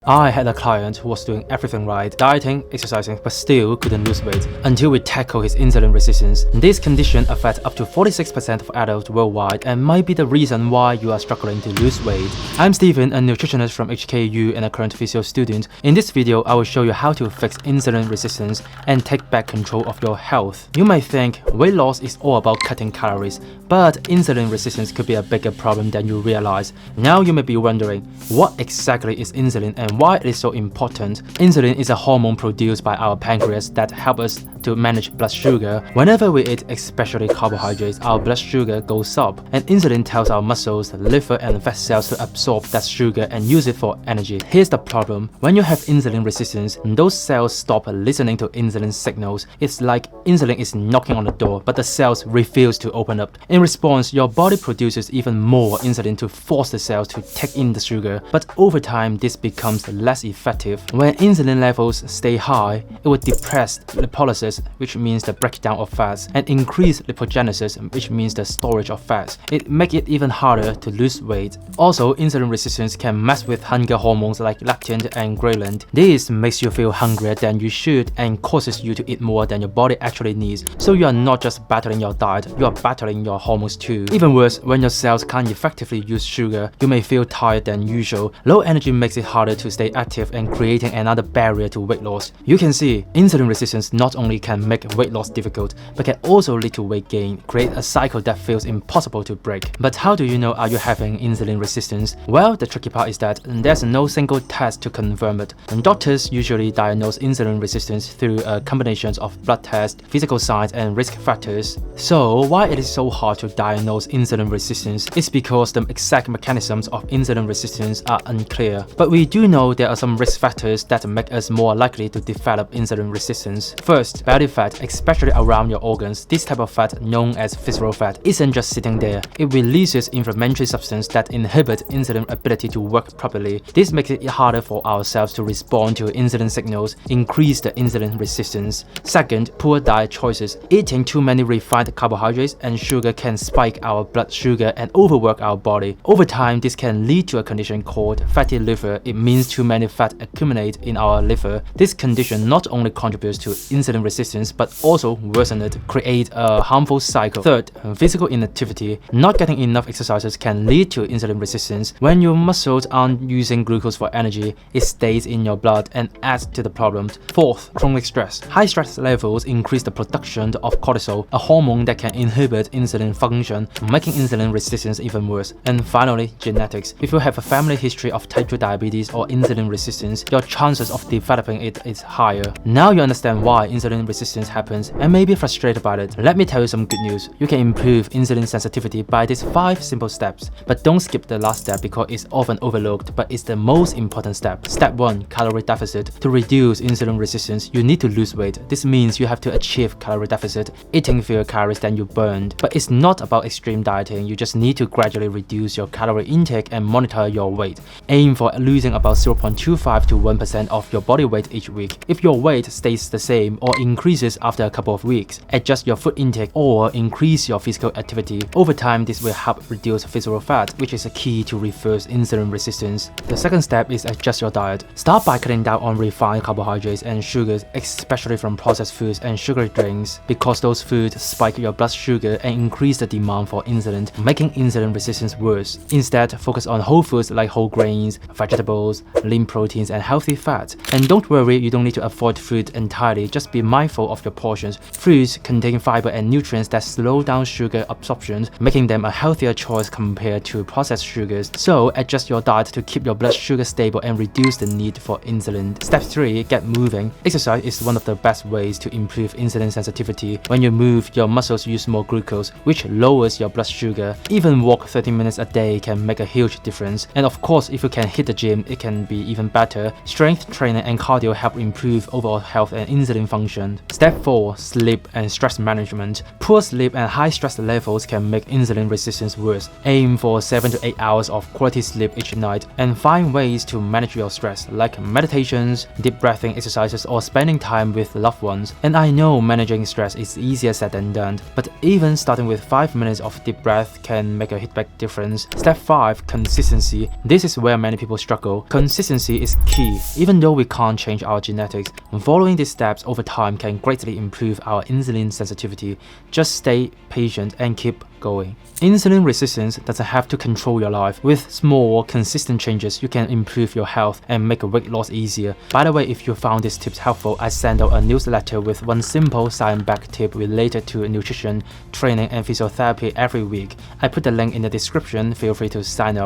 I had a client who was doing everything right, dieting, exercising, but still couldn't lose weight until we tackled his insulin resistance. This condition affects up to 46% of adults worldwide and might be the reason why you are struggling to lose weight. I'm Steven, a nutritionist from HKU and a current physio student. In this video, I will show you how to fix insulin resistance and take back control of your health. You might think weight loss is all about cutting calories, but insulin resistance could be a bigger problem than you realize. Now you may be wondering, what exactly is insulin and why it is so important? Insulin is a hormone produced by our pancreas that helps us to manage blood sugar. Whenever we eat, especially carbohydrates, our blood sugar goes up, and insulin tells our muscles, liver, and fat cells to absorb that sugar and use it for energy. Here's the problem: when you have insulin resistance, those cells stop listening to insulin signals. It's like insulin is knocking on the door, but the cells refuse to open up. In response, your body produces even more insulin to force the cells to take in the sugar, but over time this becomes less effective. When insulin levels stay high, it will depress lipolysis, which means the breakdown of fats, and increase lipogenesis, which means the storage of fats. It makes it even harder to lose weight. Also, insulin resistance can mess with hunger hormones like leptin and ghrelin. This makes you feel hungrier than you should and causes you to eat more than your body actually needs. So you are not just battling your diet, you are battling your hormones too. Even worse, when your cells can't effectively use sugar, you may feel tired than usual. Low energy makes it harder to stay active and creating another barrier to weight loss. You can see, insulin resistance not only can make weight loss difficult, but can also lead to weight gain, create a cycle that feels impossible to break. But how do you know are you having insulin resistance? Well, the tricky part is that there's no single test to confirm it. And doctors usually diagnose insulin resistance through a combination of blood tests, physical signs, and risk factors. So why it is so hard to diagnose insulin resistance is because the exact mechanisms of insulin resistance are unclear. But we do know there are some risk factors that make us more likely to develop insulin resistance. First, body fat, especially around your organs. This type of fat, known as visceral fat, isn't just sitting there. It releases inflammatory substance that inhibit insulin ability to work properly. This makes it harder for our cells to respond to insulin signals, increase the insulin resistance. Second, poor diet choices. Eating too many refined carbohydrates and sugar can spike our blood sugar and overwork our body. Over time, this can lead to a condition called fatty liver. It means too many fat accumulate in our liver. This condition not only contributes to insulin resistance but also worsens it, create a harmful cycle. Third, physical inactivity. Not getting enough exercises can lead to insulin resistance. When your muscles aren't using glucose for energy, it stays in your blood and adds to the problem. Fourth, chronic stress. High stress levels increase the production of cortisol, a hormone that can inhibit insulin function, making insulin resistance even worse. And finally, genetics. If you have a family history of type 2 diabetes or insulin resistance, your chances of developing it is higher. Now you understand why insulin resistance happens and may be frustrated by it. Let me tell you some good news. You can improve insulin sensitivity by these 5 simple steps. But don't skip the last step because it's often overlooked, but it's the most important step. Step 1. Calorie deficit. To reduce insulin resistance, you need to lose weight. This means you have to achieve calorie deficit, eating fewer calories than you burned. But it's not about extreme dieting. You just need to gradually reduce your calorie intake and monitor your weight. Aim for losing about 0.25 to 1% of your body weight each week. If your weight stays the same or increases after a couple of weeks, adjust your food intake or increase your physical activity. Over time, this will help reduce visceral fat, which is a key to reverse insulin resistance. The second step is adjust your diet. Start by cutting down on refined carbohydrates and sugars, especially from processed foods and sugary drinks, because those foods spike your blood sugar and increase the demand for insulin, making insulin resistance worse. Instead, focus on whole foods like whole grains, vegetables, lean proteins, and healthy fats. And don't worry, you don't need to avoid food entirely, just be mindful of your portions. Foods contain fiber and nutrients that slow down sugar absorption, making them a healthier choice compared to processed sugars. So adjust your diet to keep your blood sugar stable and reduce the need for insulin. Step 3. Get moving. Exercise is one of the best ways to improve insulin sensitivity. When you move, your muscles use more glucose, which lowers your blood sugar. Even walk 30 minutes a day can make a huge difference. And of course, if you can hit the gym, it can be even better. Strength training and cardio help improve overall health and insulin function. Step 4. Sleep and stress management. Poor sleep and high stress levels can make insulin resistance worse. Aim for 7 to 8 hours of quality sleep each night and find ways to manage your stress, like meditations, deep breathing exercises, or spending time with loved ones. And I know managing stress is easier said than done, but even starting with 5 minutes of deep breath can make a big difference. Step 5. Consistency. This is where many people struggle. Consistency is key. Even though we can't change our genetics, following these steps over time can greatly improve our insulin sensitivity. Just stay patient and keep going. Insulin resistance doesn't have to control your life. With small, consistent changes, you can improve your health and make weight loss easier. By the way, if you found these tips helpful, I send out a newsletter with one simple science-backed tip related to nutrition, training, and physiotherapy every week. I put the link in the description. Feel free to sign up.